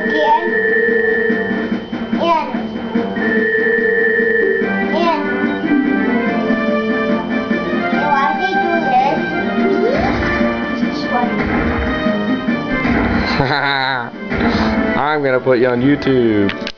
again. And while they do this one. I'm gonna put you on YouTube.